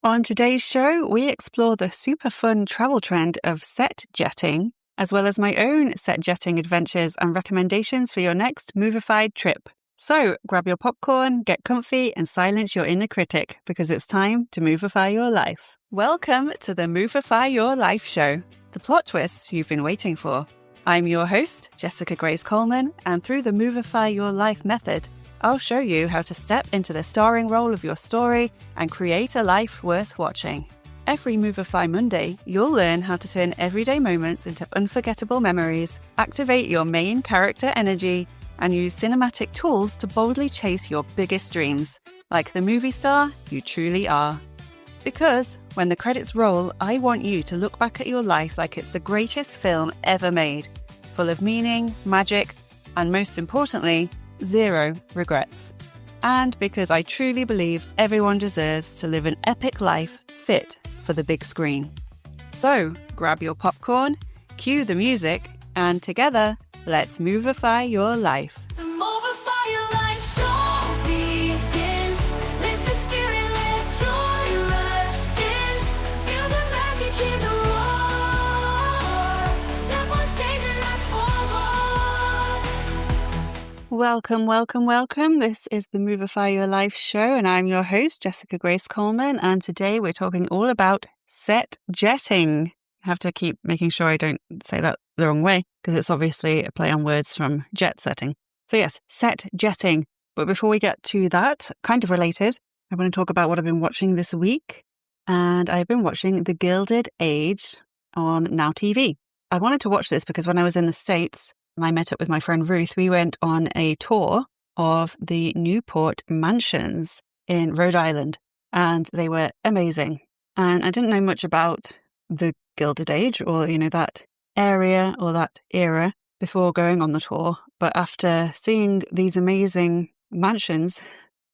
On today's show, we explore the super fun travel trend of set jetting, as well as my own set jetting adventures and recommendations for your next Movified trip. So grab your popcorn, get comfy, and silence your inner critic, because it's time to Movify your life. Welcome to the Movify Your Life Show, the plot twist you've been waiting for. I'm your host, Jessica Grace Coleman, and through the Movify Your Life method, I'll show you how to step into the starring role of your story and create a life worth watching. Every Movify Monday, you'll learn how to turn everyday moments into unforgettable memories, activate your main character energy, and use cinematic tools to boldly chase your biggest dreams, like the movie star you truly are. Because when the credits roll, I want you to look back at your life like it's the greatest film ever made, full of meaning, magic, and most importantly, zero regrets. And because I truly believe everyone deserves to live an epic life fit for the big screen. So grab your popcorn, cue the music, and together, let's Movify your life. The Movify Your Life Show begins. Lift your spirit, let joy rush in. Feel the magic in the roar. Step on stage and let's forward. Welcome. This is the Movify Your Life Show, and I'm your host, Jessica Grace Coleman, and today we're talking all about set jetting. I have to keep making sure I don't say that the wrong way, because it's obviously a play on words from jet setting. So yes, set jetting. But before we get to that, kind of related, I want to talk about what I've been watching this week. And I've been watching The Gilded Age on Now TV. I wanted to watch this because when I was in the States and I met up with my friend Ruth, we went on a tour of the Newport mansions in Rhode Island, and they were amazing. And I didn't know much about the Gilded Age or, that area or that era before going on the tour. But after seeing these amazing mansions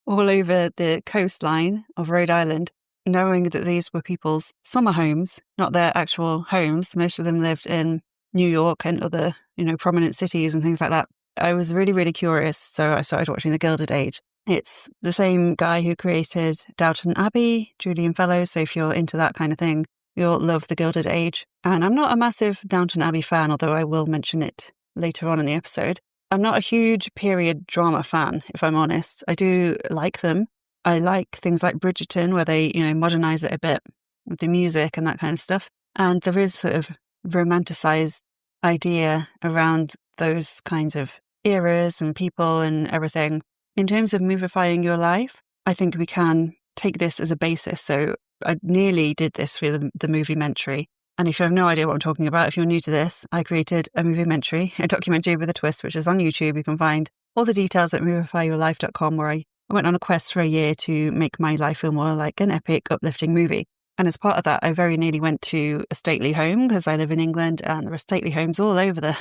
all over the coastline of Rhode Island, knowing that these were people's summer homes, not their actual homes, most of them lived in New York and other, prominent cities and things like that, I was really, really curious. So I started watching The Gilded Age. It's the same guy who created Downton Abbey, Julian Fellowes. So if you're into that kind of thing, you'll love The Gilded Age. And I'm not a massive Downton Abbey fan, although I will mention it later on in the episode. I'm not a huge period drama fan, if I'm honest. I do like them. I like things like Bridgerton, where they, modernize it a bit with the music and that kind of stuff. And there is sort of romanticized idea around those kinds of eras and people and everything. In terms of movifying your life, I think we can take this as a basis. So I nearly did this for the Moviementary. And if you have no idea what I'm talking about, if you're new to this, I created a Moviementary, a documentary with a twist, which is on YouTube. You can find all the details at movifyyourlife.com, where I went on a quest for a year to make my life feel more like an epic, uplifting movie. And as part of that, I very nearly went to a stately home, because I live in England and there are stately homes all over the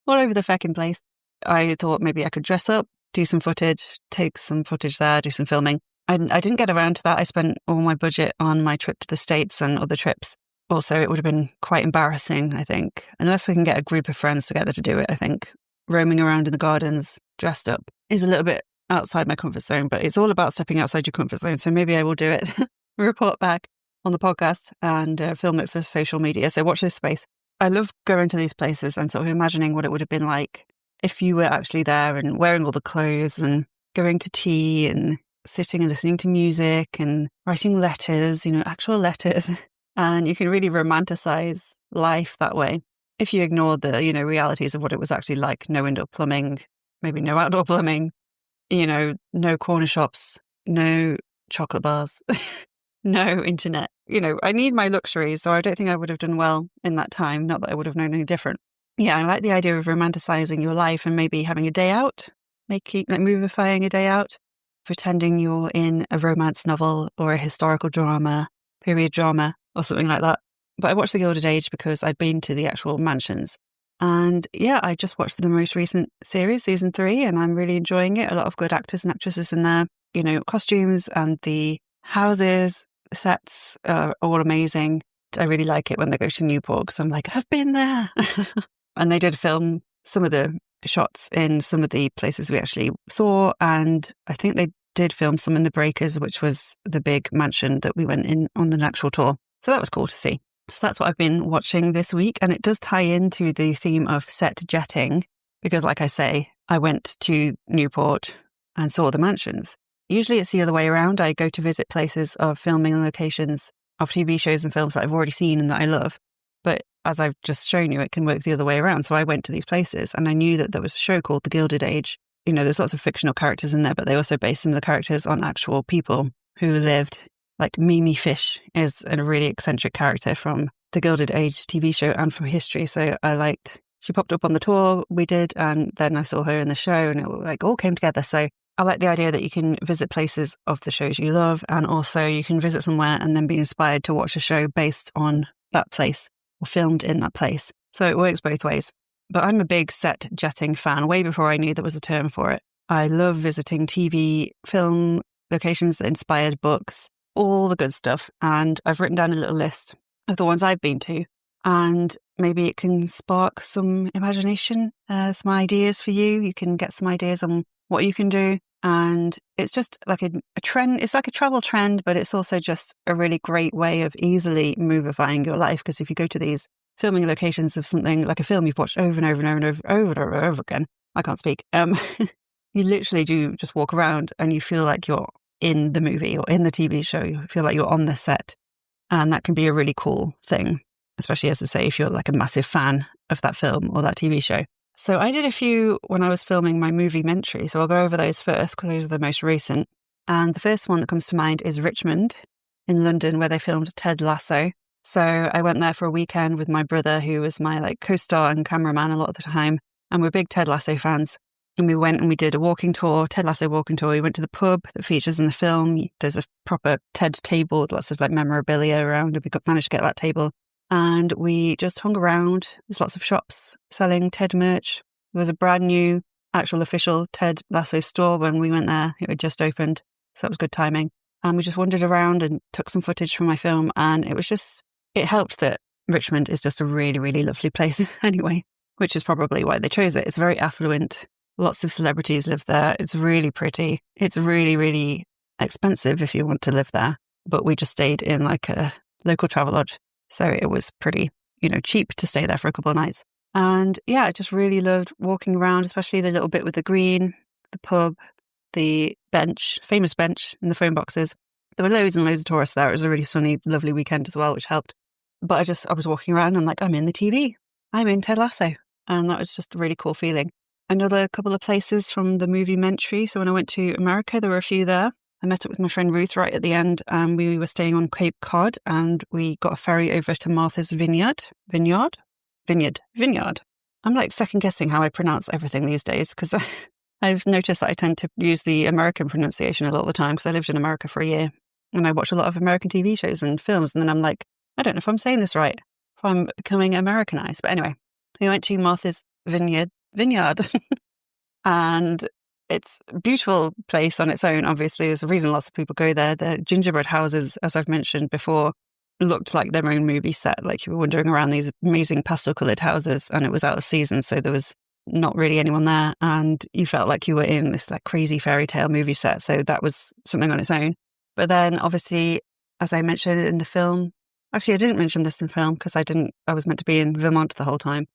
feckin' place. I thought maybe I could dress up, do some footage, take some footage there, do some filming. I didn't get around to that. I spent all my budget on my trip to the States and other trips. Also, it would have been quite embarrassing, I think, unless we can get a group of friends together to do it. I think roaming around in the gardens dressed up is a little bit outside my comfort zone, but it's all about stepping outside your comfort zone. So maybe I will do it, report back on the podcast and film it for social media. So watch this space. I love going to these places and sort of imagining what it would have been like if you were actually there and wearing all the clothes and going to tea and sitting and listening to music and writing letters, actual letters. And you can really romanticize life that way. If you ignore the, realities of what it was actually like, no indoor plumbing, maybe no outdoor plumbing, no corner shops, no chocolate bars, no internet. I need my luxuries, so I don't think I would have done well in that time. Not that I would have known any different. Yeah, I like the idea of romanticizing your life and maybe having a day out, movifying a day out, pretending you're in a romance novel or a historical drama, period drama, or something like that. But I watched The Gilded Age because I'd been to the actual mansions. And yeah, I just watched the most recent series, season 3, and I'm really enjoying it. A lot of good actors and actresses in there. Costumes and the houses, the sets are all amazing. I really like it when they go to Newport, because I'm like, I've been there. And they did film some of the shots in some of the places we actually saw. And I think they did film some in the Breakers, which was the big mansion that we went in on the actual tour. So that was cool to see. So that's what I've been watching this week. And it does tie into the theme of set jetting because, like I say, I went to Newport and saw the mansions. Usually it's the other way around. I go to visit places of filming locations of TV shows and films that I've already seen and that I love. But as I've just shown you, it can work the other way around. So I went to these places and I knew that there was a show called The Gilded Age. You know, there's lots of fictional characters in there, but they also based some of the characters on actual people who lived. Like Mimi Fish is a really eccentric character from The Gilded Age TV show and from history. So she popped up on the tour we did, and then I saw her in the show, and it all came together. So I like the idea that you can visit places of the shows you love, and also you can visit somewhere and then be inspired to watch a show based on that place or filmed in that place. So it works both ways. But I'm a big set jetting fan, way before I knew there was a term for it. I love visiting TV, film locations that inspired books, all the good stuff. And I've written down a little list of the ones I've been to. And maybe it can spark some imagination, some ideas for you. You can get some ideas on what you can do. And it's just like a trend. It's like a travel trend, but it's also just a really great way of easily movifying your life. Because if you go to these filming locations of something like a film you've watched over and over and over and over again, I can't speak. You literally do just walk around and you feel like you're in the movie or in the TV show. You feel like you're on the set. And that can be a really cool thing, especially, as I say, if you're like a massive fan of that film or that TV show. So I did a few when I was filming my Movie-mentary. So I'll go over those first because those are the most recent. And the first one that comes to mind is Richmond in London, where they filmed Ted Lasso. So I went there for a weekend with my brother, who was my co-star and cameraman a lot of the time. And we're big Ted Lasso fans. And we went and we did a walking tour, Ted Lasso walking tour. We went to the pub that features in the film. There's a proper Ted table with lots of memorabilia around, and we managed to get that table. And we just hung around. There's lots of shops selling Ted merch. There was a brand new, actual official Ted Lasso store when we went there. It had just opened, so that was good timing. And we just wandered around and took some footage from my film. And it helped that Richmond is just a really, really lovely place anyway, which is probably why they chose it. It's very affluent. Lots of celebrities live there. It's really pretty. It's really, really expensive if you want to live there. But we just stayed in a local travel lodge. So it was pretty, cheap to stay there for a couple of nights. And yeah, I just really loved walking around, especially the little bit with the green, the pub, the bench, famous bench and the phone boxes. There were loads and loads of tourists there. It was a really sunny, lovely weekend as well, which helped. But I was walking around and I'm in the TV. I'm in Ted Lasso. And that was just a really cool feeling. Another couple of places from the Movie-mentary. So when I went to America, there were a few there. I met up with my friend Ruth right at the end, and we were staying on Cape Cod, and we got a ferry over to Martha's Vineyard. I'm second guessing how I pronounce everything these days, because I've noticed that I tend to use the American pronunciation a lot of the time, because I lived in America for a year, and I watch a lot of American TV shows and films, and then I'm like, I don't know if I'm saying this right, if I'm becoming Americanized. But anyway, we went to Martha's Vineyard. And it's a beautiful place on its own. Obviously, there's a reason lots of people go there. The gingerbread houses, as I've mentioned before, looked like their own movie set. You were wandering around these amazing pastel-coloured houses, and it was out of season, so there was not really anyone there, and you felt like you were in this crazy fairy tale movie set. So that was something on its own. But then, obviously, as I mentioned in the film, actually, I didn't mention this in the film because I was meant to be in Vermont the whole time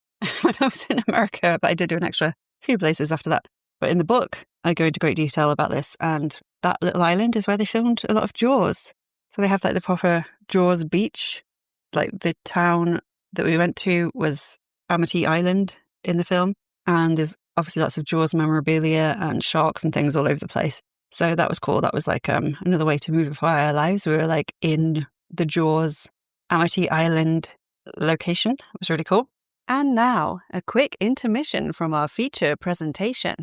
when I was in America, but I did do an extra few places after that. But in the book, I go into great detail about this, and that little island is where they filmed a lot of Jaws. So they have the proper Jaws beach. The town that we went to was Amity Island in the film, and there's obviously lots of Jaws memorabilia and sharks and things all over the place. So that was cool. That was another way to movify our lives. We were in the Jaws Amity Island location. It was really cool. And now, a quick intermission from our feature presentation.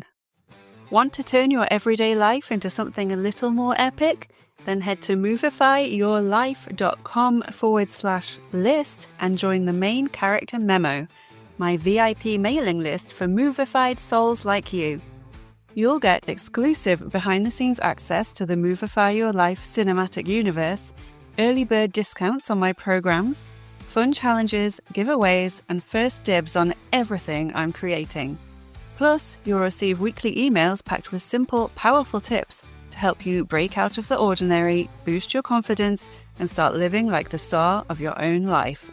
Want to turn your everyday life into something a little more epic? Then head to movifyyourlife.com/list and join the main character memo, my VIP mailing list for movified souls like you. You'll get exclusive behind-the-scenes access to the Movify Your Life cinematic universe, early bird discounts on my programs, fun challenges, giveaways, and first dibs on everything I'm creating. Plus, you'll receive weekly emails packed with simple, powerful tips to help you break out of the ordinary, boost your confidence, and start living like the star of your own life.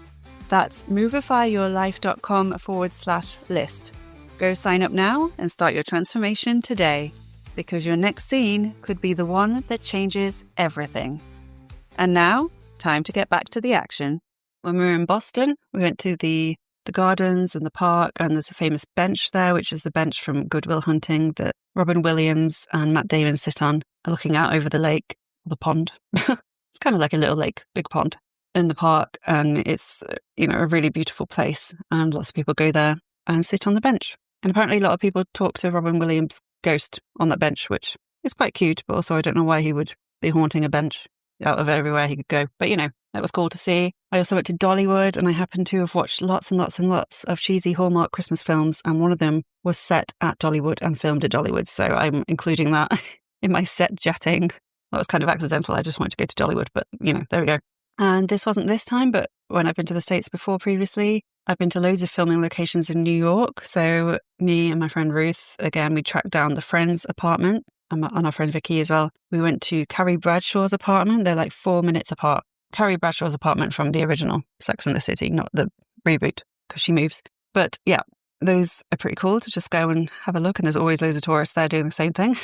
That's movifyyourlife.com/list. Go sign up now and start your transformation today, because your next scene could be the one that changes everything. And now, time to get back to the action. When we were in Boston, we went to the gardens and the park, and there's a famous bench there, which is the bench from Good Will Hunting that Robin Williams and Matt Damon sit on, looking out over the lake, or the pond. It's kind of like a little lake, big pond in the park, and it's, a really beautiful place, and lots of people go there and sit on the bench. And apparently a lot of people talk to Robin Williams' ghost on that bench, which is quite cute, but also I don't know why he would be haunting a bench out of everywhere he could go. But, that was cool to see. I also went to Dollywood, and I happened to have watched lots and lots and lots of cheesy Hallmark Christmas films, and one of them was set at Dollywood and filmed at Dollywood. So I'm including that in my set jetting. That was kind of accidental. I just wanted to go to Dollywood, but, there we go. And this wasn't this time, but when I've been to the States before previously, I've been to loads of filming locations in New York. So me and my friend Ruth, again, we tracked down the Friends apartment, and our friend Vicky as well. We went to Carrie Bradshaw's apartment. They're like 4 minutes apart. Carrie Bradshaw's apartment from the original Sex and the City, not the reboot, because she moves. But yeah, those are pretty cool to just go and have a look. And there's always loads of tourists there doing the same thing.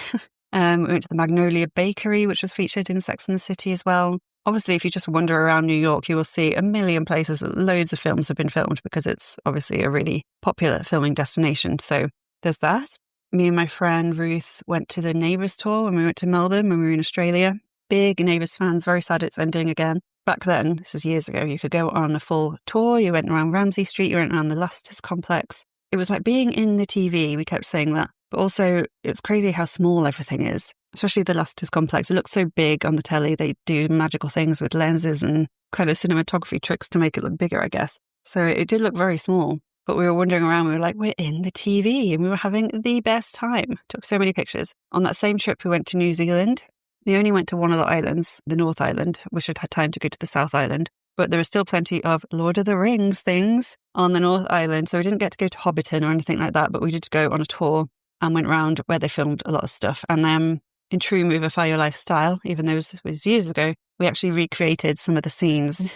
We went to the Magnolia Bakery, which was featured in Sex and the City as well. Obviously, if you just wander around New York, you will see a million places that loads of films have been filmed, because it's obviously a really popular filming destination. So there's that. Me and my friend Ruth went to the Neighbours tour when we went to Melbourne when we were in Australia. Big Neighbours fans, very sad it's ending again. Back then, this is years ago, you could go on a full tour. You went around Ramsay Street, you went around the Luscious complex. It was like being in the TV, we kept saying that. But also, it was crazy how small everything is, especially the Luscious complex. It looks so big on the telly. They do magical things with lenses and kind of cinematography tricks to make it look bigger, I guess. So it did look very small. But we were wandering around, we were like, we're in the TV, and we were having the best time. Took so many pictures. On that same trip, we went to New Zealand. We only went to one of the islands, the North Island. Wish I'd had time to go to the South Island. But there are still plenty of Lord of the Rings things on the North Island. So we didn't get to go to Hobbiton or anything like that, but we did go on a tour and went around where they filmed a lot of stuff. And in true Movify Your Life style, even though it was years ago, we actually recreated some of the scenes.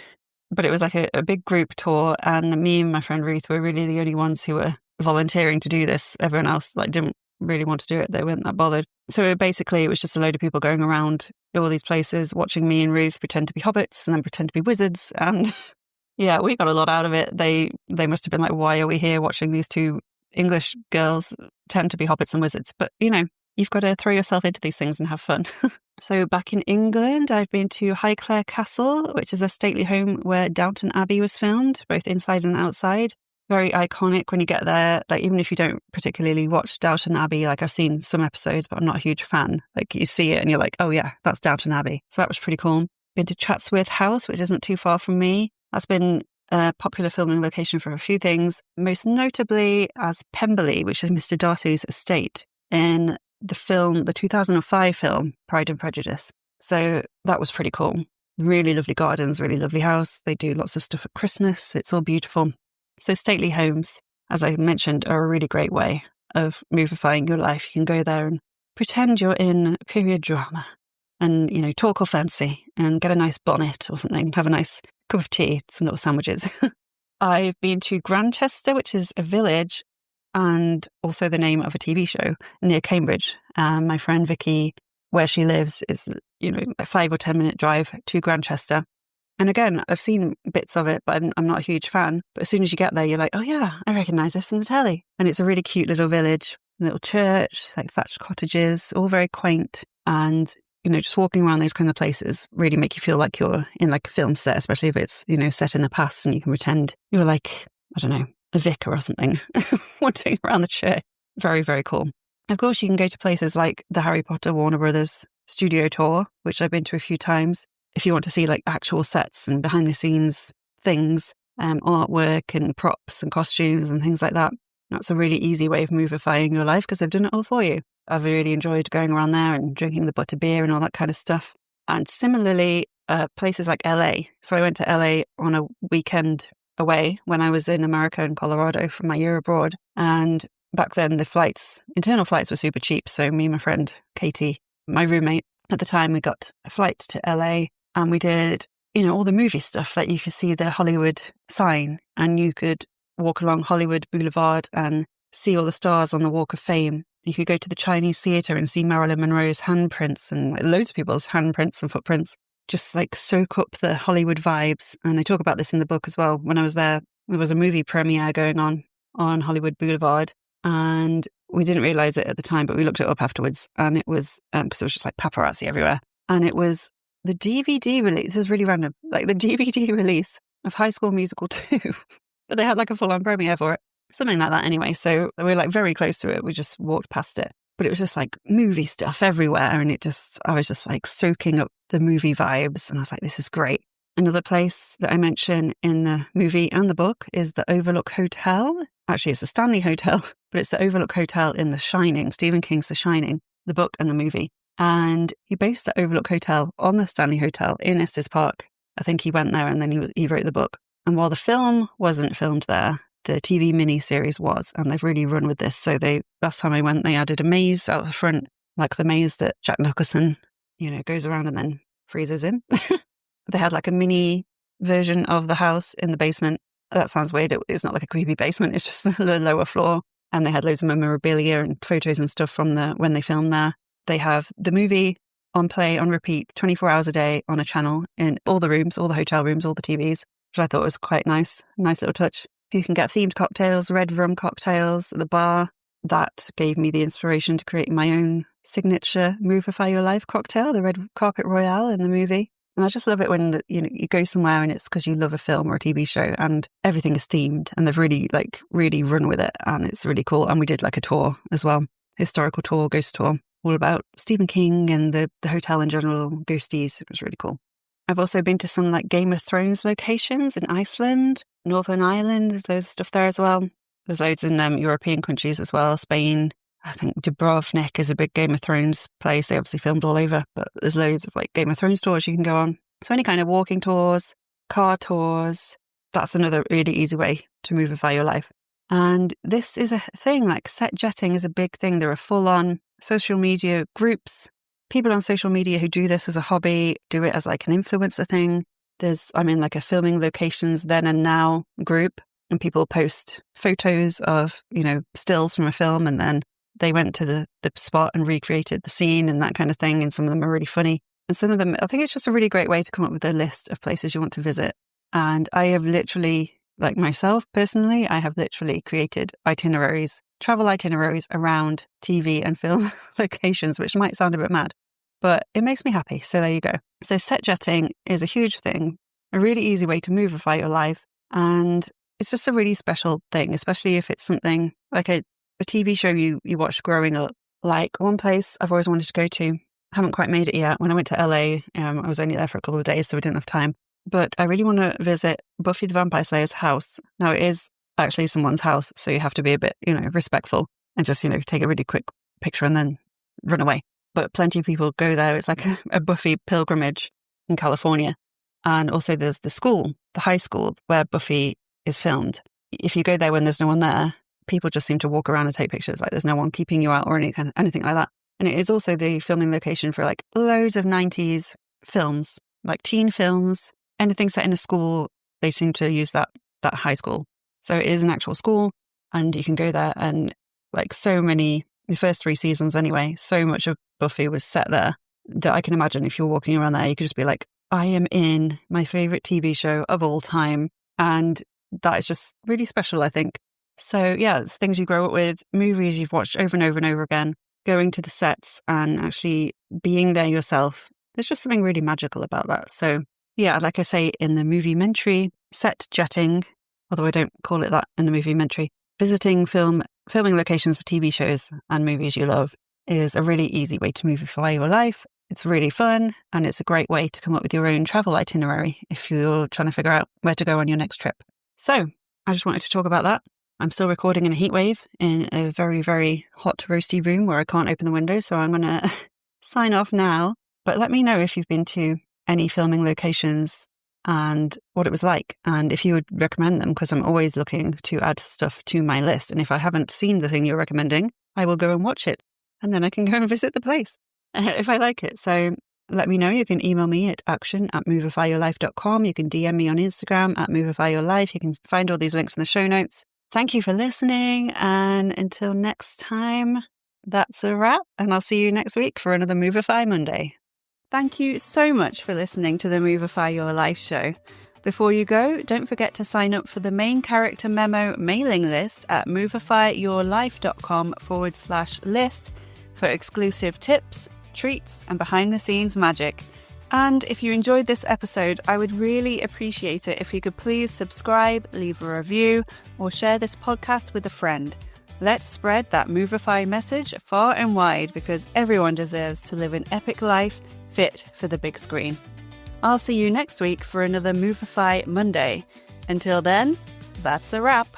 But it was like a big group tour, and me and my friend Ruth were really the only ones who were volunteering to do this. Everyone else didn't really want to do it. They weren't that bothered. So basically it was just a load of people going around all these places, watching me and Ruth pretend to be hobbits and then pretend to be wizards. And yeah, we got a lot out of it. They must have been like, why are we here watching these two English girls pretend to be hobbits and wizards? But you've got to throw yourself into these things and have fun. So back in England, I've been to Highclere Castle, which is a stately home where Downton Abbey was filmed, both inside and outside. Very iconic when you get there. Even if you don't particularly watch Downton Abbey, I've seen some episodes, but I'm not a huge fan. You see it and you're like, oh yeah, that's Downton Abbey. So that was pretty cool. Been to Chatsworth House, which isn't too far from me. That's been a popular filming location for a few things, most notably as Pemberley, which is Mr. Darcy's estate in the 2005 film, Pride and Prejudice. So that was pretty cool. Really lovely gardens, really lovely house. They do lots of stuff at Christmas. It's all beautiful. So stately homes, as I mentioned, are a really great way of movifying your life. You can go there and pretend you're in period drama and, talk all fancy and get a nice bonnet or something, have a nice cup of tea, some little sandwiches. I've been to Grantchester, which is a village and also the name of a TV show near Cambridge. My friend Vicky, where she lives, is, a 5 or 10 minute drive to Grantchester. And again, I've seen bits of it, but I'm not a huge fan. But as soon as you get there, you're like, oh yeah, I recognise this from the telly. And it's a really cute little village, little church, thatched cottages, all very quaint. And, just walking around those kind of places really make you feel like you're in a film set, especially if it's, set in the past and you can pretend you're like, I don't know, a vicar or something, wandering around the church. Very, very cool. Of course, you can go to places like the Harry Potter Warner Brothers studio tour, which I've been to a few times. If you want to see actual sets and behind the scenes things, artwork and props and costumes and things like that, that's a really easy way of movifying your life because they've done it all for you. I've really enjoyed going around there and drinking the butter beer and all that kind of stuff. And similarly, places like LA. So I went to LA on a weekend away when I was in America and Colorado for my year abroad. And back then the internal flights were super cheap. So me and my friend Katie, my roommate, At the time, we got a flight to LA and we did, all the movie stuff that you could see the Hollywood sign and you could walk along Hollywood Boulevard and see all the stars on the Walk of Fame. You could go to the Chinese theatre and see Marilyn Monroe's handprints and loads of people's handprints and footprints. Just like soak up the Hollywood vibes. And I talk about this in the book as well. When I was there was a movie premiere going on Hollywood Boulevard. And we didn't realise it at the time, but we looked it up afterwards. And it was, because it was just like paparazzi everywhere. And it was the DVD release. This is really random. Like the DVD release of High School Musical 2. But they had like a full-on premiere for it. Something like that anyway. So we were like very close to it. We just walked past it. But it was just like movie stuff everywhere. And I was just like soaking up the movie vibes. And I was like, this is great. Another place that I mention in the movie and the book is the Overlook Hotel. Actually, it's the Stanley Hotel, but it's the Overlook Hotel in The Shining, Stephen King's The Shining, the book and the movie. And he based the Overlook Hotel on the Stanley Hotel in Estes Park. I think he went there and then he wrote the book. And while the film wasn't filmed there, the TV mini-series was, and they've really run with this. So last time I went, they added a maze out the front, like the maze that Jack Nicholson, goes around and then freezes in. They had like a mini version of the house in the basement. That sounds weird. It's not like a creepy basement. It's just the lower floor. And they had loads of memorabilia and photos and stuff from when they filmed there. They have the movie on play, on repeat, 24 hours a day on a channel in all the rooms, all the hotel rooms, all the TVs, which I thought was quite nice. Nice little touch. You can get themed cocktails, red rum cocktails at the bar. That gave me the inspiration to create my own signature Movify Your Life cocktail, the red carpet royale in the movie. And I just love it when you go somewhere and it's because you love a film or a TV show and everything is themed and they've really run with it and it's really cool. And we did like a tour as well, historical tour, ghost tour, all about Stephen King and the hotel in general, ghosties. It was really cool. I've also been to some like Game of Thrones locations in Iceland, Northern Ireland. There's loads of stuff there as well. There's loads in European countries as well, Spain. I think Dubrovnik is a big Game of Thrones place. They obviously filmed all over, but there's loads of like Game of Thrones tours you can go on. So any kind of walking tours, car tours, that's another really easy way to movify your life. And this is a thing, like set jetting is a big thing. There are full-on social media groups, people on social media who do this as a hobby, do it as like an influencer thing. I'm in like a filming locations then and now group and people post photos of, stills from a film and then they went to the spot and recreated the scene and that kind of thing. And some of them are really funny. And some of them, I think it's just a really great way to come up with a list of places you want to visit. And I have literally, like myself personally, I have literally created travel itineraries around TV and film locations, which might sound a bit mad, but it makes me happy. So there you go. So set jetting is a huge thing, a really easy way to movify your life. And it's just a really special thing, especially if it's something like a TV show you watched growing up. Like one place I've always wanted to go to, haven't quite made it yet. When I went to LA, I was only there for a couple of days, so we didn't have time. But I really want to visit Buffy the Vampire Slayer's house. Now it is actually someone's house, so you have to be a bit, respectful and just, take a really quick picture and then run away. But plenty of people go there. It's like a Buffy pilgrimage in California. And also there's the high school where Buffy is filmed. If you go there when there's no one there, people just seem to walk around and take pictures. Like there's no one keeping you out or anything like that. And it is also the filming location for like loads of 90s films, like teen films, anything set in a school. They seem to use that high school. So it is an actual school and you can go there and like the first 3 seasons anyway, so much of Buffy was set there that I can imagine if you're walking around there, you could just be like, I am in my favorite TV show of all time. And that is just really special, I think. So yeah, it's things you grow up with, movies you've watched over and over and over again, going to the sets and actually being there yourself. There's just something really magical about that. So yeah, like I say in the movie-mentary, set jetting, although I don't call it that in the movie-mentary, visiting filming locations for TV shows and movies you love is a really easy way to movify your life. It's really fun and it's a great way to come up with your own travel itinerary if you're trying to figure out where to go on your next trip. So I just wanted to talk about that. I'm still recording in a heat wave in a very, very hot, roasty room where I can't open the window. So I'm going to sign off now. But let me know if you've been to any filming locations and what it was like. And if you would recommend them, because I'm always looking to add stuff to my list. And if I haven't seen the thing you're recommending, I will go and watch it. And then I can go and visit the place. if I like it. So let me know. You can email me at action@movifyyourlife.com. You can DM me on Instagram at @movifyyourlife. You can find all these links in the show notes. Thank you for listening. And until next time, that's a wrap. And I'll see you next week for another Movify Monday. Thank you so much for listening to the Movify Your Life show. Before you go, don't forget to sign up for the main character memo mailing list at movifyyourlife.com/list for exclusive tips, treats, and behind-the-scenes magic. And if you enjoyed this episode, I would really appreciate it if you could please subscribe, leave a review, or share this podcast with a friend. Let's spread that Movify message far and wide because everyone deserves to live an epic life fit for the big screen. I'll see you next week for another Movify Monday. Until then, that's a wrap.